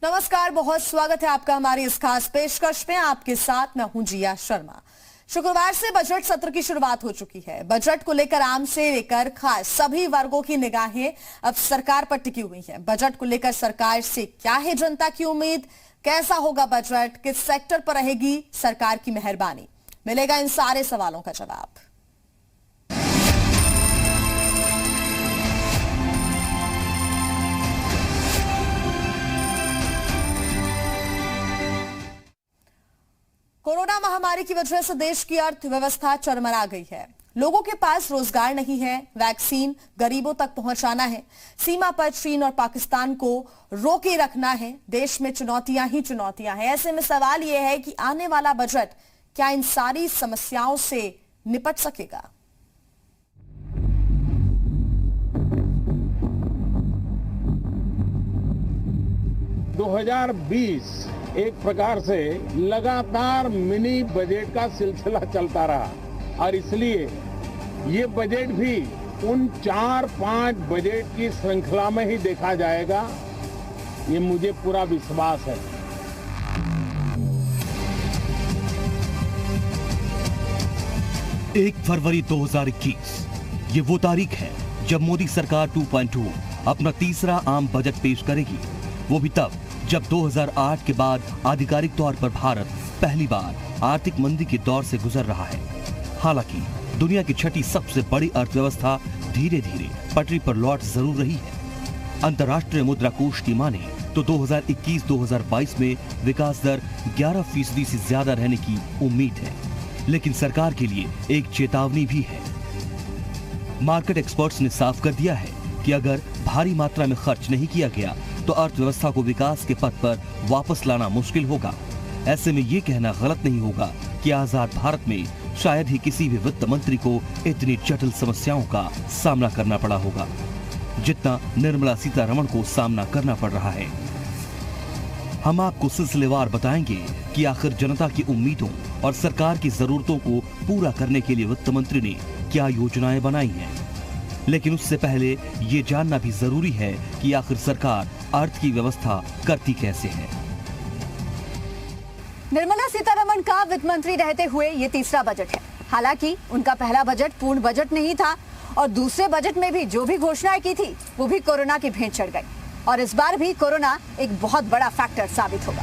नमस्कार, बहुत स्वागत है आपका हमारी इस खास पेशकश में। आपके साथ मैं हूं जिया शर्मा। शुक्रवार से बजट सत्र की शुरुआत हो चुकी है। बजट को लेकर आम से लेकर खास सभी वर्गों की निगाहें अब सरकार पर टिकी हुई हैं। बजट को लेकर सरकार से क्या है जनता की उम्मीद, कैसा होगा बजट, किस सेक्टर पर रहेगी सरकार की मेहरबानी, मिलेगा इन सारे सवालों का जवाब। कोरोना महामारी की वजह से देश की अर्थव्यवस्था चरमरा गई है। लोगों के पास रोजगार नहीं है, वैक्सीन गरीबों तक पहुंचाना है, सीमा पर चीन और पाकिस्तान को रोके रखना है। देश में चुनौतियां ही चुनौतियां हैं। ऐसे में सवाल यह है कि आने वाला बजट क्या इन सारी समस्याओं से निपट सकेगा। एक प्रकार से लगातार मिनी बजट का सिलसिला चलता रहा और इसलिए ये बजट भी उन 4-5 बजट की श्रृंखला में ही देखा जाएगा, ये मुझे पूरा विश्वास है। एक फरवरी 2021 ये वो तारीख है जब मोदी सरकार 2.2 अपना तीसरा आम बजट पेश करेगी। वो भी तब जब 2008 के बाद आधिकारिक तौर पर भारत पहली बार आर्थिक मंदी के दौर से गुजर रहा है। हालांकि दुनिया की छठी सबसे बड़ी अर्थव्यवस्था धीरे धीरे पटरी पर लौट जरूर रही है। अंतर्राष्ट्रीय मुद्रा कोष की माने तो 2021-2022 में विकास दर 11% से ज्यादा रहने की उम्मीद है। लेकिन सरकार के लिए एक चेतावनी भी है। मार्केट एक्सपर्ट्स ने साफ कर दिया है कि अगर भारी मात्रा में खर्च नहीं किया गया तो अर्थव्यवस्था को विकास के पथ पर वापस लाना मुश्किल होगा। ऐसे में ये कहना गलत नहीं होगा कि आजाद भारत में शायद ही किसी भी वित्त मंत्री को इतनी जटिल समस्याओं का सामना करना पड़ा होगा जितना निर्मला सीतारमण को सामना करना पड़ रहा है। हम आपको सिलसिलेवार बताएंगे कि आखिर जनता की उम्मीदों और सरकार की जरूरतों को पूरा करने के लिए वित्त मंत्री ने क्या योजनाएं बनाई हैं। लेकिन उससे पहले ये जानना भी जरूरी है कि आखिर सरकार अर्थ की व्यवस्था करती कैसे है। निर्मला सीतारमण का वित्त मंत्री रहते हुए ये तीसरा बजट है। हालांकि उनका पहला बजट पूर्ण बजट नहीं था और दूसरे बजट में भी जो भी घोषणाएं की थी वो भी कोरोना की भेंट चढ़ गई और इस बार भी कोरोना एक बहुत बड़ा फैक्टर साबित होगा।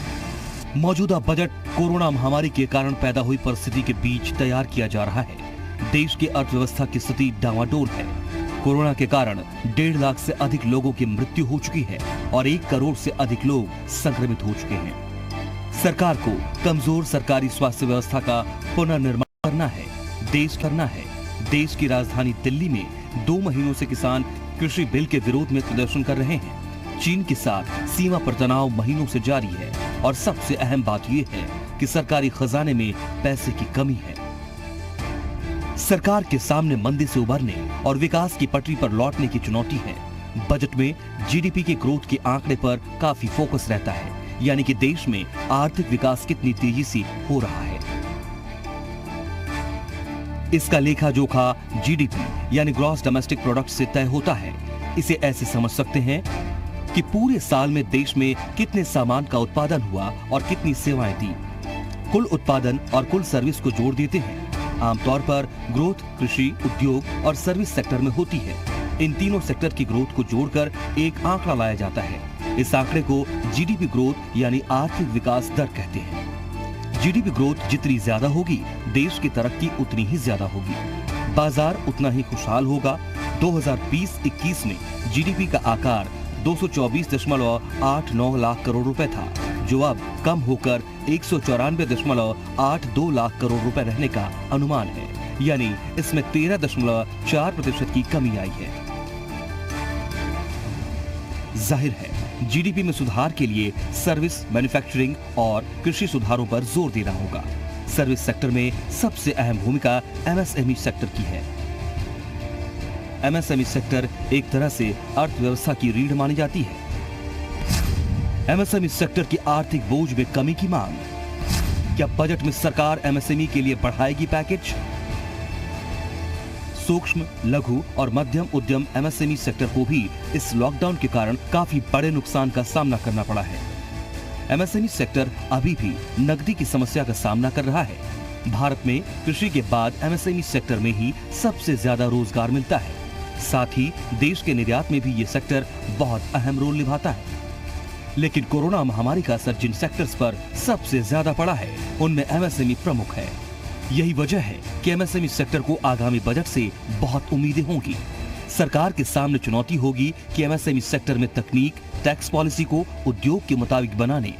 मौजूदा बजट कोरोना महामारी के कारण पैदा हुई परिस्थिति के बीच तैयार किया जा रहा है। देश की अर्थव्यवस्था की स्थिति डावाडोल है। कोरोना के कारण 1.5 लाख से अधिक लोगों की मृत्यु हो चुकी है और 1 करोड़ से अधिक लोग संक्रमित हो चुके हैं। सरकार को कमजोर सरकारी स्वास्थ्य व्यवस्था का पुनर्निर्माण करना है। देश की राजधानी दिल्ली में 2 महीनों से किसान कृषि बिल के विरोध में प्रदर्शन कर रहे हैं। चीन के साथ सीमा पर तनाव महीनों से जारी है और सबसे अहम बात यह है कि सरकारी खजाने में पैसे की कमी है। सरकार के सामने मंदी से उबरने और विकास की पटरी पर लौटने की चुनौती है। बजट में जीडीपी के ग्रोथ के आंकड़े पर काफी फोकस रहता है, यानी कि देश में आर्थिक विकास कितनी तेजी से हो रहा है। इसका लेखा जोखा जीडीपी यानी ग्रॉस डोमेस्टिक प्रोडक्ट से तय होता है। इसे ऐसे समझ सकते हैं कि पूरे साल में देश में कितने सामान का उत्पादन हुआ और कितनी सेवाएं दी। कुल उत्पादन और कुल सर्विस को जोड़ देते हैं। आमतौर पर ग्रोथ कृषि, उद्योग और सर्विस सेक्टर में होती है। इन तीनों सेक्टर की ग्रोथ को जोड़कर एक आंकड़ा लाया जाता है। इस आंकड़े को जीडीपी ग्रोथ यानी आर्थिक विकास दर कहते हैं। जीडीपी ग्रोथ जितनी ज्यादा होगी, देश की तरक्की उतनी ही ज्यादा होगी, बाजार उतना ही खुशहाल होगा। 2020-21 में जीडीपी का आकार 224.89 लाख करोड़ रुपए था, जो अब कम होकर 194.82 लाख करोड़ रुपए रहने का अनुमान है, यानी इसमें 13.4% की कमी आई है। जाहिर है जीडीपी में सुधार के लिए सर्विस, मैन्युफैक्चरिंग और कृषि सुधारों पर जोर देना होगा। सर्विस सेक्टर में सबसे अहम भूमिका एमएसएमई सेक्टर की है। एमएसएमई सेक्टर एक तरह से अर्थव्यवस्था की रीढ़ मानी जाती है। एमएसएमई सेक्टर की आर्थिक बोझ में कमी की मांग। क्या बजट में सरकार एमएसएमई के लिए बढ़ाएगी पैकेज? सूक्ष्म, लघु और मध्यम उद्यम एमएसएमई सेक्टर को भी इस लॉकडाउन के कारण काफी बड़े नुकसान का सामना करना पड़ा है। एमएसएमई सेक्टर अभी भी नकदी की समस्या का सामना कर रहा है। भारत में कृषि के बाद एमएसएमई सेक्टर में ही सबसे ज्यादा रोजगार मिलता है। साथ ही देश के निर्यात में भी ये सेक्टर बहुत अहम रोल निभाता है। लेकिन कोरोना महामारी का असर जिन सेक्टर्स पर सबसे ज्यादा पड़ा है, उनमें एमएसएमई प्रमुख है। यही वजह है कि एमएसएमई सेक्टर को आगामी बजट से बहुत उम्मीदें होंगी। सरकार के सामने चुनौती होगी कि एमएसएमई सेक्टर में तकनीक, टैक्स पॉलिसी को उद्योग के मुताबिक बनाने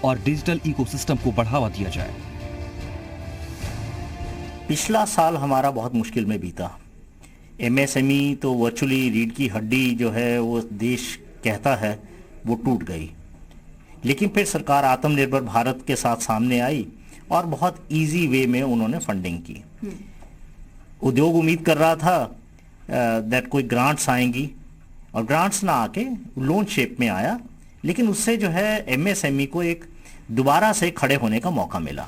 और डिजिटल इकोसिस्टम को बढ़ावा दिया जाए। पिछला साल हमारा बहुत मुश्किल में बीता। एमएसएमई तो वर्चुअली रीढ़ की हड्डी जो है वो देश कहता है वो टूट गई। लेकिन फिर सरकार आत्मनिर्भर भारत के साथ सामने आई और बहुत इजी वे में उन्होंने फंडिंग की। उद्योग उम्मीद कर रहा था दैट कोई ग्रांट्स आएंगी और ग्रांट्स ना आके लोन शेप में आया, लेकिन उससे जो है एमएसएमई को एक दोबारा से खड़े होने का मौका मिला।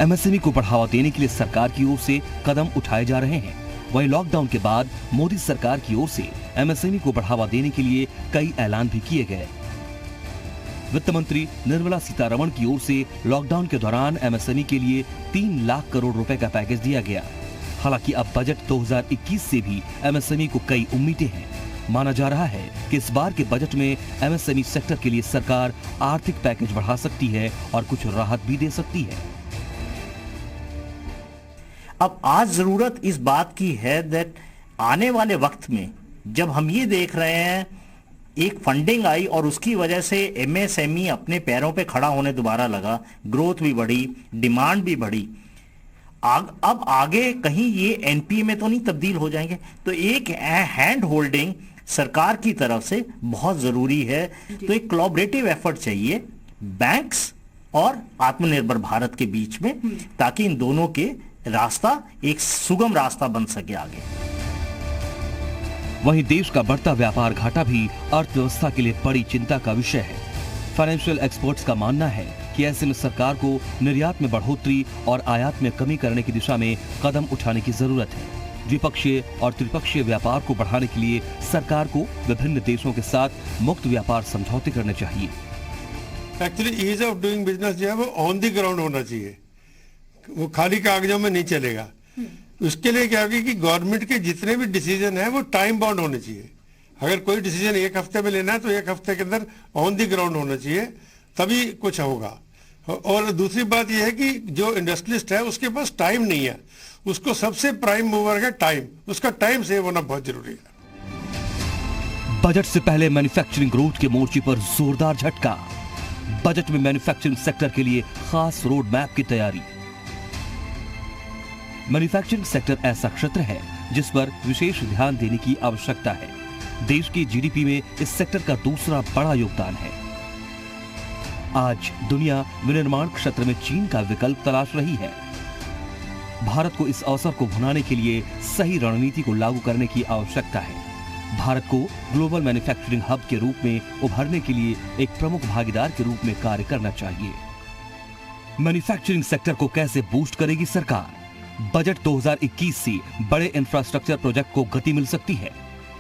एमएसएमई को बढ़ावा देने के लिए सरकार की ओर से कदम उठाए जा रहे हैं। वहीं लॉकडाउन के बाद मोदी सरकार की ओर से एमएसएमई को बढ़ावा देने के लिए कई ऐलान भी किए गए। वित्त मंत्री निर्मला सीतारमण की ओर से लॉकडाउन के दौरान एमएसएमई के लिए 3 लाख करोड़ रुपए का पैकेज दिया गया। हालांकि अब बजट 2021 से भी एमएसएमई को कई उम्मीदें हैं। माना जा रहा है कि इस बार के बजट में एमएसएमई सेक्टर के लिए सरकार आर्थिक पैकेज बढ़ा सकती है और कुछ राहत भी दे सकती है। अब आज जरूरत इस बात की है दैट आने वाले वक्त में जब हम ये देख रहे हैं एक फंडिंग आई और उसकी वजह से एमएसएमई अपने पैरों पे खड़ा होने दोबारा लगा, ग्रोथ भी बढ़ी, डिमांड भी बढ़ी। अब आगे कहीं ये एनपीए में तो नहीं तब्दील हो जाएंगे, तो एक हैंड होल्डिंग सरकार की तरफ से बहुत जरूरी है। तो एक कोलैबोरेटिव एफर्ट चाहिए बैंक्स और आत्मनिर्भर भारत के बीच में, ताकि इन दोनों के रास्ता एक सुगम रास्ता बन सके आगे। वहीं देश का बढ़ता व्यापार घाटा भी अर्थव्यवस्था के लिए बड़ी चिंता का विषय है। फाइनेंशियल एक्सपर्ट्स का मानना है कि ऐसे में सरकार को निर्यात में बढ़ोतरी और आयात में कमी करने की दिशा में कदम उठाने की जरूरत है। द्विपक्षीय और त्रिपक्षीय व्यापार को बढ़ाने के लिए सरकार को विभिन्न देशों के साथ मुक्त व्यापार समझौते करने चाहिए। Actually ease of doing business जो है वो ऑन द ग्राउंड होना चाहिए, वो खाली कागजों में नहीं चलेगा। उसके लिए क्या होगी कि गवर्नमेंट के जितने भी डिसीजन है वो टाइम बाउंड होने चाहिए। अगर कोई डिसीजन एक हफ्ते में लेना है तो एक हफ्ते के अंदर ऑन द ग्राउंड होना चाहिए, तभी कुछ होगा। और दूसरी बात यह है कि जो इंडस्ट्रियलिस्ट है उसके पास टाइम नहीं है, उसको सबसे प्राइम मूवर है टाइम, उसका टाइम सेव होना बहुत जरूरी है। बजट से पहले मैन्युफैक्चरिंग ग्रोथ के मोर्चे पर जोरदार झटका। बजट में मैन्युफैक्चरिंग सेक्टर के लिए खास रोड मैप की तैयारी। मैन्युफैक्चरिंग सेक्टर ऐसा क्षेत्र है जिस पर विशेष ध्यान देने की आवश्यकता है। देश की जीडीपी में इस सेक्टर का दूसरा बड़ा योगदान है। आज दुनिया विनिर्माण क्षेत्र में चीन का विकल्प तलाश रही है। भारत को इस अवसर को भुनाने के लिए सही रणनीति को लागू करने की आवश्यकता है। भारत को ग्लोबल मैन्युफैक्चरिंग हब के रूप में उभरने के लिए एक प्रमुख भागीदार के रूप में कार्य करना चाहिए। मैन्युफैक्चरिंग सेक्टर को कैसे बूस्ट करेगी सरकार? बजट 2021 से बड़े इंफ्रास्ट्रक्चर प्रोजेक्ट को गति मिल सकती है।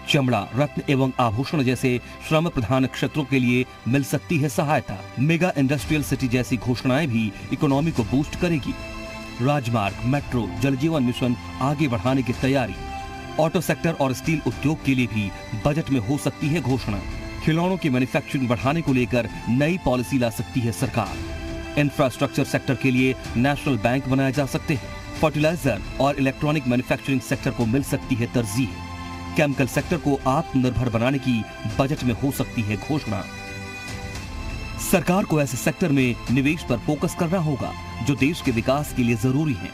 चमड़ा, रत्न एवं आभूषण जैसे श्रम प्रधान क्षेत्रों के लिए मिल सकती है सहायता। मेगा इंडस्ट्रियल सिटी जैसी घोषणाएं भी इकोनॉमी को बूस्ट करेगी। राजमार्ग, मेट्रो, जल जीवन मिशन आगे बढ़ाने की तैयारी। ऑटो सेक्टर और स्टील उद्योग के लिए भी बजट में हो सकती है घोषणा। खिलौनों की मैन्युफैक्चरिंग बढ़ाने को लेकर नई पॉलिसी ला सकती है सरकार। इंफ्रास्ट्रक्चर सेक्टर के लिए नेशनल बैंक बनाए जा सकते हैं। फर्टिलाइजर और इलेक्ट्रॉनिक मैन्युफैक्चरिंग सेक्टर को मिल सकती है तरजीह। केमिकल सेक्टर को आत्मनिर्भर बनाने की बजट में हो सकती है घोषणा। सरकार को ऐसे सेक्टर में निवेश पर फोकस करना होगा जो देश के विकास के लिए जरूरी है।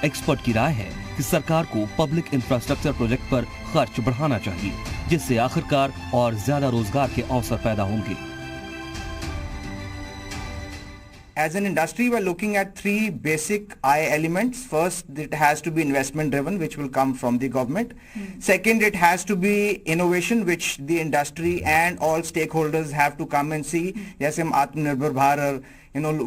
एक्सपर्ट की राय है कि सरकार को पब्लिक इंफ्रास्ट्रक्चर प्रोजेक्ट पर खर्च बढ़ाना चाहिए, जिससे आखिरकार और ज्यादा रोजगार के अवसर पैदा होंगे। As an industry, we're looking at 3 basic I elements. First, it has to be investment driven, which will come from the government. Second, it has to be innovation, which the industry and all stakeholders have to come and see. जैसे हम आत्मनिर्भर Bharat,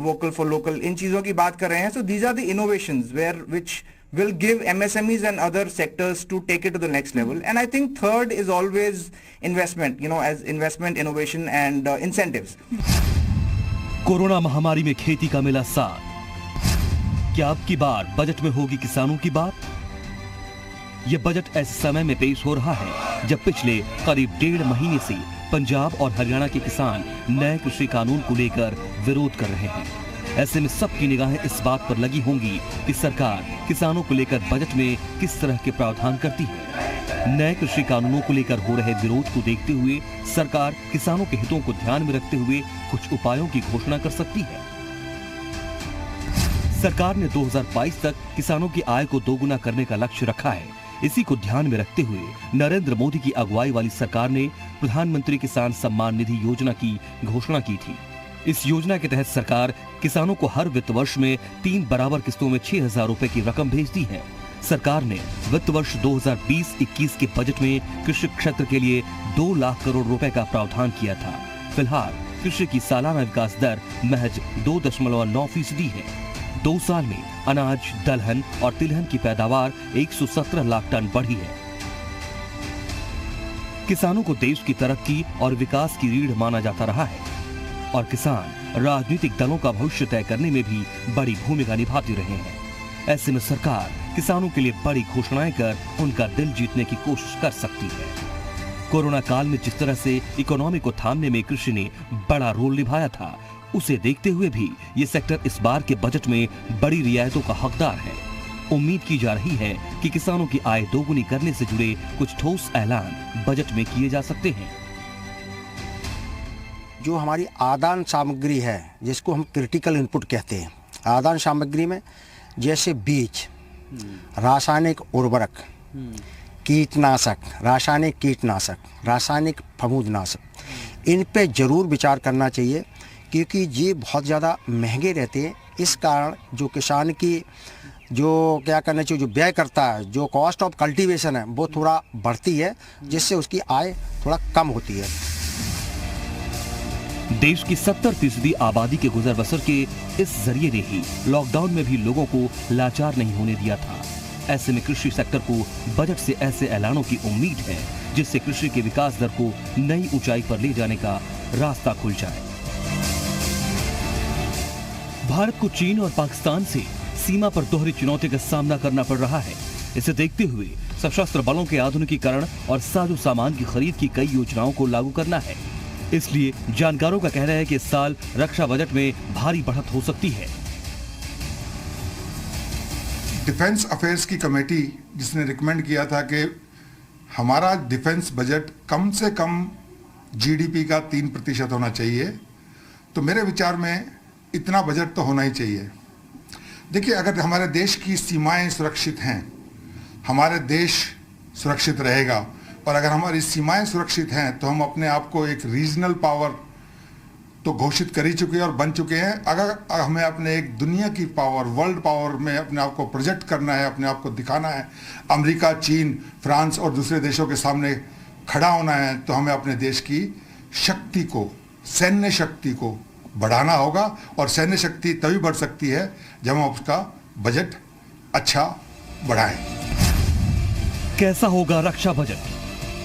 vocal for local, इन चीजों की बात कर रहे हैं. So these are the innovations which will give MSMEs and other sectors to take it to the next level. And I think third is always investment, as investment, innovation and incentives. Corona महामारी में खेती का मिला साथ। क्या अब की बार budget में होगी किसानों की बात? यह बजट ऐसे समय में पेश हो रहा है जब पिछले करीब 1.5 महीने से पंजाब और हरियाणा के किसान नए कृषि कानून को लेकर विरोध कर रहे हैं। ऐसे में सबकी निगाहें इस बात पर लगी होंगी कि सरकार किसानों को लेकर बजट में किस तरह के प्रावधान करती है। नए कृषि कानूनों को लेकर हो रहे विरोध को देखते हुए सरकार किसानों के हितों को ध्यान में रखते हुए कुछ उपायों की घोषणा कर सकती है। सरकार ने 2022 तक किसानों की आय को दोगुना करने का लक्ष्य रखा है। इसी को ध्यान में रखते हुए नरेंद्र मोदी की अगुवाई वाली सरकार ने प्रधानमंत्री किसान सम्मान निधि योजना की घोषणा की थी। इस योजना के तहत सरकार किसानों को हर वित्त वर्ष में 3 बराबर किस्तों में 6,000 रुपए की रकम भेजती है। सरकार ने वित्त वर्ष 2020-21 के बजट में कृषि क्षेत्र के लिए 2 लाख करोड़ रुपए का प्रावधान किया था। फिलहाल कृषि की सालाना विकास दर महज 2.9% है। 2 साल में अनाज, दलहन और तिलहन की पैदावार 117 लाख टन बढ़ी है। किसानों को देश की तरक्की और विकास की रीढ़ माना जाता रहा है और किसान राजनीतिक दलों का भविष्य तय करने में भी बड़ी भूमिका निभाते रहे हैं। ऐसे में सरकार किसानों के लिए बड़ी घोषणाएं कर उनका दिल जीतने की कोशिश कर सकती है। कोरोना काल में जिस तरह से इकोनॉमी को थामने में कृषि ने बड़ा रोल निभाया था, उसे देखते हुए भी ये सेक्टर इस बार के बजट में बड़ी रियायतों का हकदार है। उम्मीद की जा रही है कि किसानों की आय दोगुनी करने से जुड़े कुछ ठोस ऐलान बजट में किए जा सकते हैं। जो हमारी आदान सामग्री है, जिसको हम क्रिटिकल इनपुट कहते हैं, आदान सामग्री में जैसे बीज, रासायनिक उर्वरक, कीटनाशक, रासायनिक फफूंदनाशक, इन पे जरूर विचार करना चाहिए क्योंकि ये बहुत ज़्यादा महंगे रहते हैं। इस कारण जो किसान की जो क्या करना चाहिए, जो व्यय करता है, जो कॉस्ट ऑफ कल्टीवेशन है, वो थोड़ा बढ़ती है, जिससे उसकी आय थोड़ा कम होती है। देश की 70% आबादी के गुजर बसर के इस जरिए ने ही लॉकडाउन में भी लोगों को लाचार नहीं होने दिया था। ऐसे में कृषि सेक्टर को बजट से ऐसे ऐलानों की उम्मीद है जिससे कृषि के विकास दर को नई ऊंचाई पर ले जाने का रास्ता खुल जाए। भारत को चीन और पाकिस्तान से सीमा पर दोहरी चुनौती का सामना करना पड़ रहा है। इसे देखते हुए सशस्त्र बलों के आधुनिकीकरण और साजो सामान की खरीद की कई योजनाओं को लागू करना है। इसलिए जानकारों का कहना है कि इस साल रक्षा बजट में भारी बढ़त हो सकती है। डिफेंस अफेयर्स की कमेटी जिसने रिकमेंड किया था कि हमारा डिफेंस बजट कम से कम जीडीपी का 3% होना चाहिए, तो मेरे विचार में इतना बजट तो होना ही चाहिए। देखिए, अगर हमारे देश की सीमाएं सुरक्षित हैं, हमारे देश सुरक्षित रहेगा, और अगर हमारी सीमाएं सुरक्षित हैं तो हम अपने आप को एक रीजनल पावर तो घोषित कर ही चुके हैं और बन चुके हैं। अगर हमें अपने एक दुनिया की पावर, वर्ल्ड पावर में अपने आप को प्रोजेक्ट करना है, अपने आप को दिखाना है, अमेरिका, चीन, फ्रांस और दूसरे देशों के सामने खड़ा होना है, तो हमें अपने देश की शक्ति को, सैन्य शक्ति को बढ़ाना होगा। और सैन्य शक्ति तभी बढ़ सकती है जब हम उसका बजट अच्छा बढ़ाएं। कैसा होगा रक्षा बजट?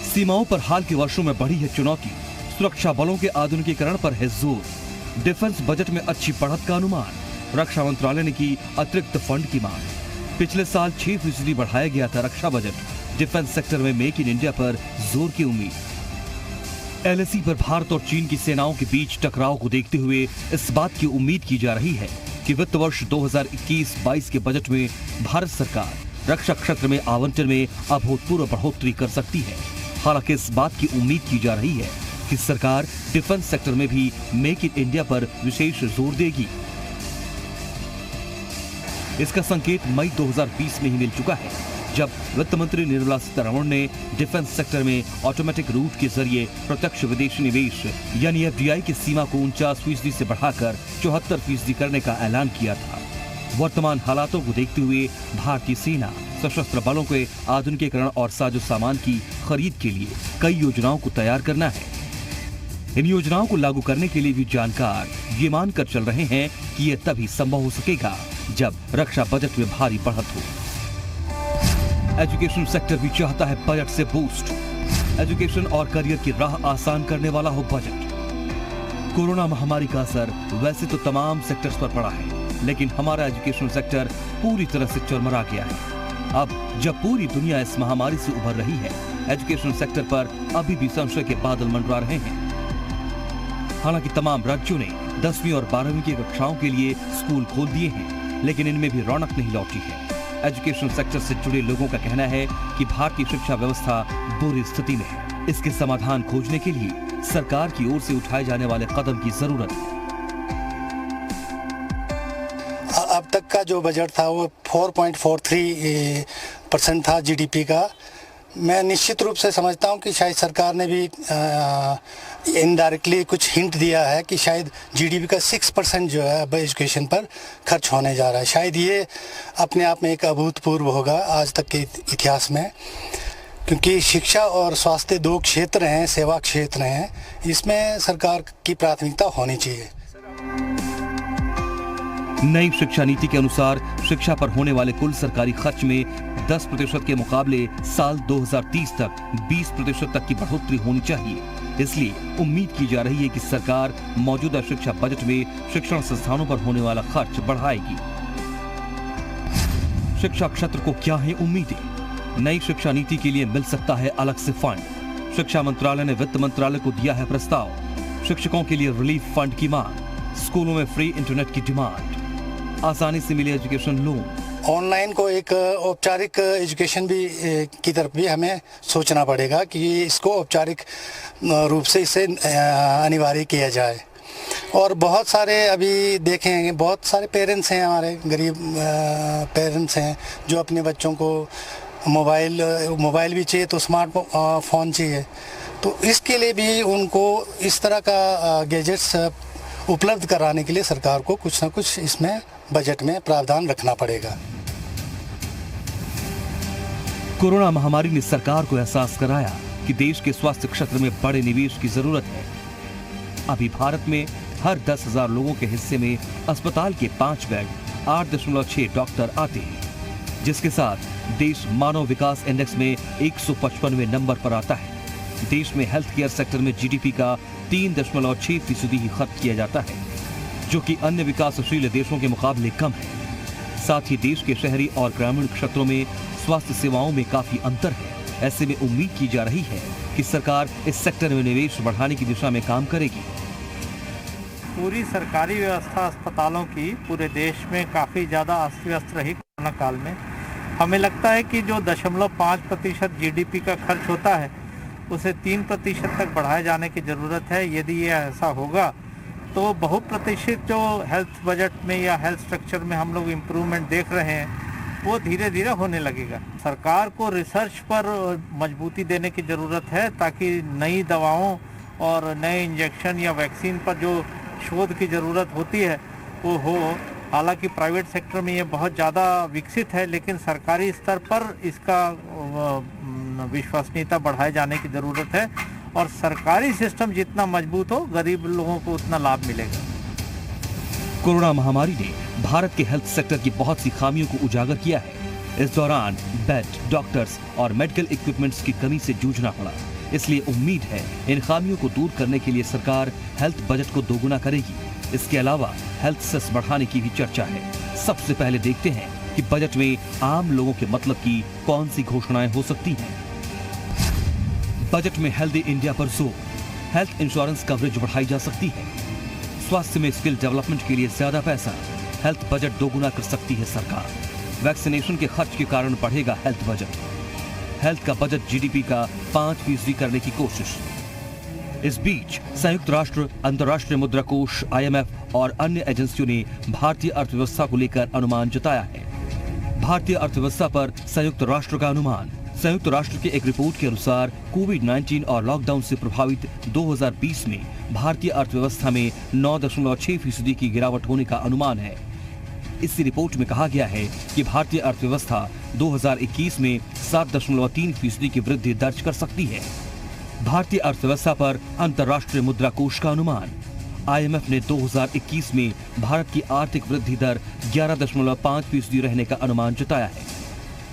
सीमाओं पर हाल के वर्षों में बढ़ी है चुनौती, सुरक्षा बलों के आधुनिकीकरण पर है जोर। डिफेंस बजट में अच्छी बढ़त का अनुमान, रक्षा मंत्रालय ने की अतिरिक्त फंड की मांग। पिछले साल 6% बढ़ाया गया था रक्षा बजट। डिफेंस सेक्टर में मेक इन इंडिया पर जोर की उम्मीद। एलएसी पर भारत और चीन की सेनाओं के बीच टकराव को देखते हुए इस बात की उम्मीद की जा रही है कि वित्त वर्ष 2021-22 के बजट में भारत सरकार रक्षा क्षेत्र में आवंटन में अभूतपूर्व बढ़ोतरी कर सकती है। हालांकि इस बात की उम्मीद की जा रही है कि सरकार डिफेंस सेक्टर में भी मेक इन इंडिया पर विशेष जोर देगी। इसका संकेत मई 2020 में ही मिल चुका है, जब वित्त मंत्री निर्मला सीतारमण ने डिफेंस सेक्टर में ऑटोमेटिक रूट के जरिए प्रत्यक्ष विदेशी निवेश यानी एफडीआई की सीमा को 49% से बढ़ाकर 74% करने का ऐलान किया था। वर्तमान हालातों को देखते हुए भारतीय सेना सशस्त्र बलों के आधुनिकीकरण और साजो सामान की खरीद के लिए कई योजनाओं को तैयार करना है। इन योजनाओं को लागू करने के लिए भी जानकार ये मानकर चल रहे हैं कि यह तभी संभव हो सकेगा जब रक्षा बजट में भारी बढ़त हो। एजुकेशन सेक्टर भी चाहता है बजट से बूस्ट। एजुकेशन और करियर की राह आसान करने वाला हो बजट। कोरोना महामारी का असर वैसे तो तमाम सेक्टर्स पर पड़ा है, लेकिन हमारा एजुकेशनल सेक्टर पूरी तरह से चरमरा गया है। अब जब पूरी दुनिया इस महामारी से उभर रही है, एजुकेशनल सेक्टर पर अभी भी संशय के बादल मंडरा रहे हैं। हालांकि तमाम राज्यों ने 10वीं और 12वीं की कक्षाओं के लिए स्कूल खोल दिए हैं, लेकिन इनमें भी रौनक नहीं लौटी है। एजुकेशनल सेक्टर से जुड़े लोगों का कहना है कि भारतीय शिक्षा व्यवस्था बुरी स्थिति में है। इसके समाधान खोजने के लिए सरकार की ओर से उठाए जाने वाले कदम की जरूरत है। अब तक का जो बजट था वो 4.43% था जीडीपी का। मैं निश्चित रूप से समझता हूं कि शायद सरकार ने भी इनडायरेक्टली कुछ हिंट दिया है कि शायद जीडीपी का 6% जो है अब एजुकेशन पर खर्च होने जा रहा है। शायद ये अपने आप में एक अभूतपूर्व होगा आज तक के इतिहास में, क्योंकि शिक्षा और स्वास्थ्य 2 क्षेत्र हैं, सेवा क्षेत्र हैं, इसमें सरकार की प्राथमिकता होनी चाहिए। नई शिक्षा नीति के अनुसार शिक्षा पर होने वाले कुल सरकारी खर्च में 10% के मुकाबले साल 2030 तक 20% तक की बढ़ोतरी होनी चाहिए। इसलिए उम्मीद की जा रही है कि सरकार मौजूदा शिक्षा बजट में शिक्षण संस्थानों पर होने वाला खर्च बढ़ाएगी। शिक्षा क्षेत्र को क्या है उम्मीदें? नई शिक्षा नीति के लिए मिल सकता है अलग से फंड। शिक्षा मंत्रालय ने वित्त मंत्रालय को दिया है प्रस्ताव। शिक्षकों के लिए रिलीफ फंड की मांग, स्कूलों में फ्री इंटरनेट की डिमांड, आसानी से मिले एजुकेशन लोन। ऑनलाइन को एक औपचारिक एजुकेशन भी की तरफ भी हमें सोचना पड़ेगा कि इसको औपचारिक रूप से इसे अनिवार्य किया जाए। और बहुत सारे अभी देखें, बहुत सारे पेरेंट्स हैं, हमारे गरीब पेरेंट्स हैं जो अपने बच्चों को मोबाइल भी चाहिए तो स्मार्ट फ़ोन चाहिए, तो इसके लिए भी उनको इस तरह का गैजेट्स उपलब्ध कराने के लिए सरकार को कुछ ना कुछ इसमें बजट में प्रावधान रखना पड़ेगा। कोरोना महामारी ने सरकार को एहसास कराया कि देश के स्वास्थ्य क्षेत्र में बड़े निवेश की जरूरत है। अभी भारत में हर 10,000 लोगों के हिस्से में अस्पताल के 5 बेड, 8.6 डॉक्टर आते हैं, जिसके साथ देश मानव विकास इंडेक्स में 155वें नंबर पर आता है। देश में हेल्थ केयर सेक्टर में जीडीपी का 3.6% ही खर्च किया जाता है, जो कि अन्य विकासशील देशों के मुकाबले कम है। साथ ही देश के शहरी और ग्रामीण क्षेत्रों में स्वास्थ्य सेवाओं में काफी अंतर है। ऐसे में उम्मीद की जा रही है कि सरकार इस सेक्टर में निवेश बढ़ाने की दिशा में काम करेगी। पूरी सरकारी व्यवस्था अस्पतालों की पूरे देश में काफ़ी ज़्यादा अस्त व्यस्त रही कोरोना काल में। हमें लगता है कि जो 0.5% जीडीपी का खर्च होता है उसे 3% तक बढ़ाए जाने की ज़रूरत है। यदि ये ऐसा होगा तो बहुप्रतिशत जो हेल्थ बजट में या हेल्थ स्ट्रक्चर में हम लोग इम्प्रूवमेंट देख रहे हैं वो धीरे धीरे होने लगेगा। सरकार को रिसर्च पर मजबूती देने की ज़रूरत है ताकि नई दवाओं और नए इंजेक्शन या वैक्सीन पर जो शोध की ज़रूरत होती है वो हो। हालांकि प्राइवेट सेक्टर में ये बहुत ज़्यादा विकसित है, लेकिन सरकारी स्तर पर इसका विश्वसनीयता बढ़ाए जाने की ज़रूरत है और सरकारी सिस्टम जितना मजबूत हो गरीब लोगों को उतना लाभ मिलेगा। कोरोना महामारी ने भारत के हेल्थ सेक्टर की बहुत सी खामियों को उजागर किया है। इस दौरान बेड, डॉक्टर्स और मेडिकल इक्विपमेंट्स की कमी से जूझना पड़ा। इसलिए उम्मीद है इन खामियों को दूर करने के लिए सरकार हेल्थ बजट को दोगुना करेगी। इसके अलावा हेल्थ सेस बढ़ाने की भी चर्चा है। सबसे पहले देखते हैं कि बजट में आम लोगों के मतलब की कौन सी घोषणाएं हो सकती हैं। बजट में हेल्दी इंडिया पर जोर, हेल्थ इंश्योरेंस कवरेज बढ़ाई जा सकती है, स्वास्थ्य में स्किल डेवलपमेंट के लिए ज्यादा पैसा, हेल्थ बजट दोगुना कर सकती है सरकार, वैक्सीनेशन के खर्च के कारण बढ़ेगा हेल्थ बजट, हेल्थ का बजट जीडीपी का 5% करने की कोशिश। इस बीच संयुक्त राष्ट्र, अंतर्राष्ट्रीय मुद्रा कोष, IMF और अन्य एजेंसियों ने भारतीय अर्थव्यवस्था को लेकर अनुमान जताया है। भारतीय अर्थव्यवस्था पर संयुक्त राष्ट्र का अनुमान। संयुक्त राष्ट्र की एक रिपोर्ट के अनुसार कोविड-19 और लॉकडाउन से प्रभावित 2020 में भारतीय अर्थव्यवस्था में 9.6% की गिरावट होने का अनुमान है। इस रिपोर्ट में कहा गया है कि भारतीय अर्थव्यवस्था 2021 में 7.3% की वृद्धि दर्ज कर सकती है। भारतीय अर्थव्यवस्था पर अंतर्राष्ट्रीय मुद्रा कोष का अनुमान। IMF ने 2021 में भारत की आर्थिक वृद्धि दर 11.5% रहने का अनुमान जताया है।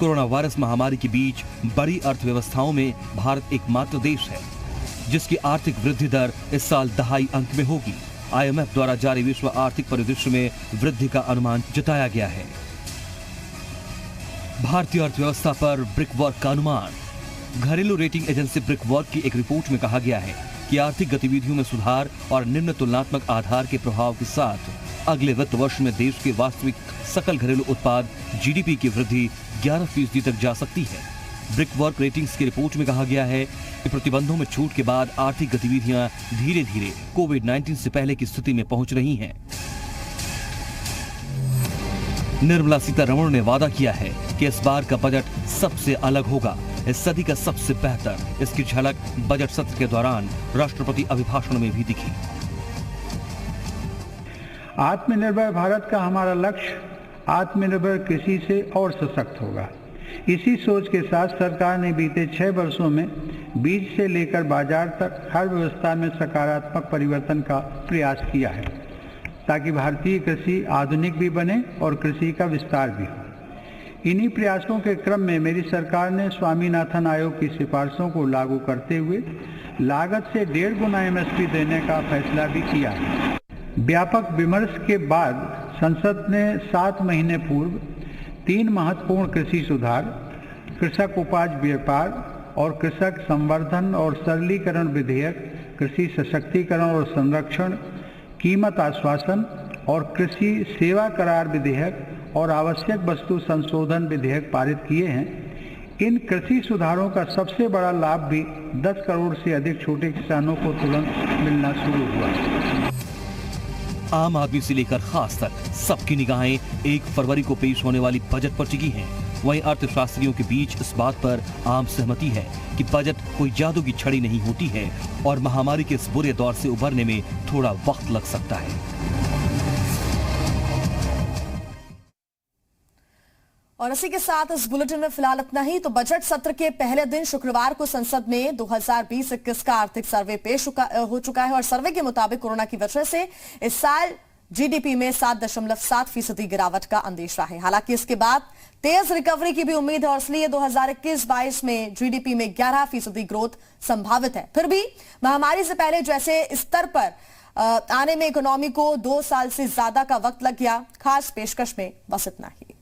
कोरोना वायरस महामारी के बीच बड़ी अर्थव्यवस्थाओं में भारत एकमात्र देश है जिसकी आर्थिक वृद्धि दर इस साल 2.5 अंक में होगी। IMF द्वारा जारी विश्व आर्थिक परिदृश्य में वृद्धि का अनुमान जताया गया है। भारतीय अर्थव्यवस्था पर ब्रिकवर्क का अनुमान। घरेलू रेटिंग एजेंसी ब्रिकवर्क की एक रिपोर्ट में कहा गया है कि आर्थिक गतिविधियों में सुधार और निम्न तुलनात्मक आधार के प्रभाव के साथ अगले वित्त वर्ष में देश के वास्तविक सकल घरेलू उत्पाद GDP की वृद्धि 11% तक जा सकती है। ब्रिकवर्क रेटिंग्स की रिपोर्ट में कहा गया है कि प्रतिबंधों में छूट के बाद आर्थिक गतिविधियां धीरे धीरे कोविड-19 से पहले की स्थिति में पहुंच रही हैं। निर्मला सीतारमण ने वादा किया है कि इस बार का बजट सबसे अलग होगा, इस सदी का सबसे बेहतर। इसकी झलक बजट सत्र के दौरान राष्ट्रपति अभिभाषण में भी दिखी। आत्मनिर्भर भारत का हमारा लक्ष्य आत्मनिर्भर कृषि से और सशक्त होगा। इसी सोच के साथ सरकार ने बीते 6 वर्षों में बीज से लेकर बाजार तक हर व्यवस्था में सकारात्मक परिवर्तन का प्रयास किया है, ताकि भारतीय कृषि आधुनिक भी बने और कृषि का विस्तार भी हो। इन्हीं प्रयासों के क्रम में मेरी सरकार ने स्वामीनाथन आयोग की सिफारिशों को लागू करते हुए लागत से 1.5 गुना MSP देने का फैसला भी किया है। व्यापक विमर्श के बाद संसद ने 7 महीने पूर्व 3 महत्वपूर्ण कृषि सुधार, कृषक उपज व्यापार और कृषक संवर्धन और सरलीकरण विधेयक, कृषि सशक्तिकरण और संरक्षण, कीमत आश्वासन और कृषि सेवा करार विधेयक और आवश्यक वस्तु संशोधन विधेयक पारित किए हैं। इन कृषि सुधारों का सबसे बड़ा लाभ भी 10 करोड़ से अधिक छोटे किसानों को तुरंत मिलना शुरू हुआ। आम आदमी से लेकर खास तक सबकी निगाहें 1 फरवरी को पेश होने वाली बजट पर टिकी हैं। वहीं अर्थशास्त्रियों के बीच इस बात पर आम सहमति है कि बजट कोई जादू की छड़ी नहीं होती है और महामारी के इस बुरे दौर से उबरने में थोड़ा वक्त लग सकता है। और इसी के साथ इस बुलेटिन में फिलहाल इतना ही। तो बजट सत्र के पहले दिन शुक्रवार को संसद में 2020-21 का आर्थिक सर्वे पेश हो चुका है और सर्वे के मुताबिक कोरोना की वजह से इस साल GDP में 7.7% गिरावट का अंदेशा है। हालांकि इसके बाद तेज रिकवरी की भी उम्मीद है और इसलिए 2021-22 में GDP में 11% ग्रोथ संभावित है। फिर भी महामारी से पहले जैसे स्तर पर आने में इकोनॉमी को 2 साल से ज्यादा का वक्त लग गया। खास पेशकश में बस इतना ही।